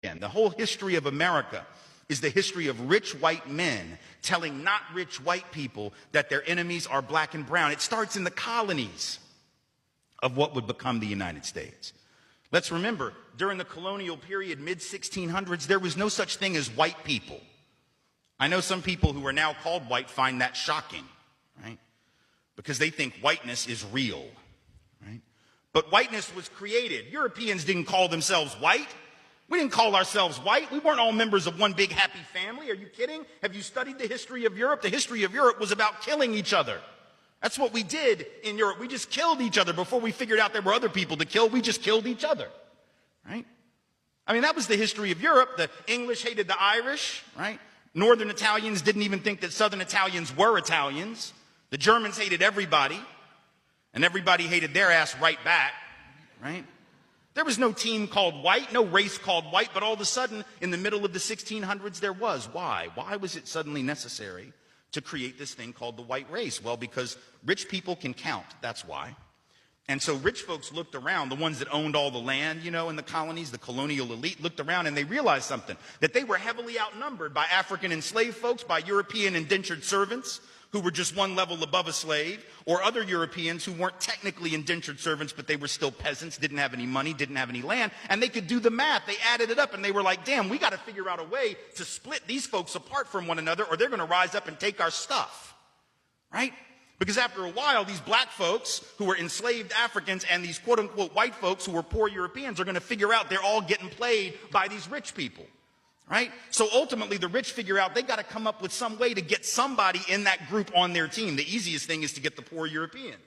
And the whole history of America is the history of rich white men telling not rich white people that their enemies are black and brown. It starts in the colonies of what would become the United States. Let's remember, during the colonial period, mid-1600s, there was no such thing as white people. I know some people who are now called white find that shocking, right? Because they think whiteness is real, right? But whiteness was created. Europeans didn't call themselves white. We didn't call ourselves white. We weren't all members of one big happy family. Are you kidding? Have you studied the history of Europe? The history of Europe was about killing each other. That's what we did in Europe. We just killed each other before we figured out there were other people to kill. We just killed each other, right? I mean, that was the history of Europe. The English hated the Irish, right? Northern Italians didn't even think that Southern Italians were Italians. The Germans hated everybody, and everybody hated their ass right back, right? There was no team called white, no race called white, but all of a sudden, in the middle of the 1600s, there was. Why? Why was it suddenly necessary to create this thing called the white race? Well, because rich people can count, that's why. And so rich folks looked around, the ones that owned all the land, you know, in the colonies, the colonial elite, looked around and they realized something, that they were heavily outnumbered by African enslaved folks, by European indentured servants, who were just one level above a slave, or other Europeans who weren't technically indentured servants, but they were still peasants, didn't have any money, didn't have any land, and they could do the math. They added it up, and they were like, damn, we got to figure out a way to split these folks apart from one another, or they're going to rise up and take our stuff, right? Because after a while, these black folks who were enslaved Africans and these quote-unquote white folks who were poor Europeans are going to figure out they're all getting played by these rich people. Right? So ultimately, the rich figure out they got to come up with some way to get somebody in that group on their team. The easiest thing is to get the poor Europeans,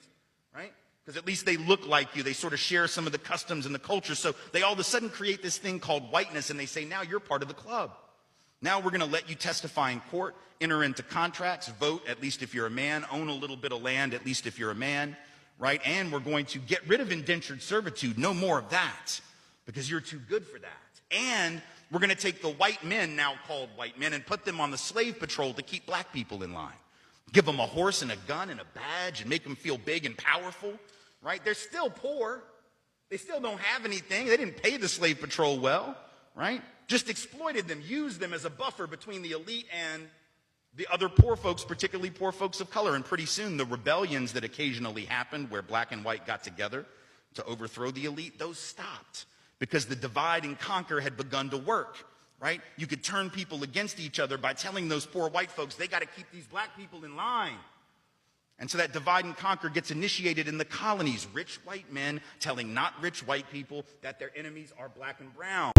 right? Because at least they look like you. They sort of share some of the customs and the culture. So they all of a sudden create this thing called whiteness, and they say, now you're part of the club. Now we're going to let you testify in court, enter into contracts, vote, at least if you're a man, own a little bit of land, at least if you're a man, right? And we're going to get rid of indentured servitude. No more of that, because you're too good for that. And we're going to take the white men, now called white men, and put them on the slave patrol to keep black people in line. Give them a horse and a gun and a badge and make them feel big and powerful, right? They're still poor. They still don't have anything. They didn't pay the slave patrol well, right? Just exploited them, used them as a buffer between the elite and the other poor folks, particularly poor folks of color. And pretty soon, the rebellions that occasionally happened where black and white got together to overthrow the elite, those stopped. Because the divide and conquer had begun to work, right? You could turn people against each other by telling those poor white folks, they got to keep these black people in line. And so that divide and conquer gets initiated in the colonies. Rich white men telling not rich white people that their enemies are black and brown.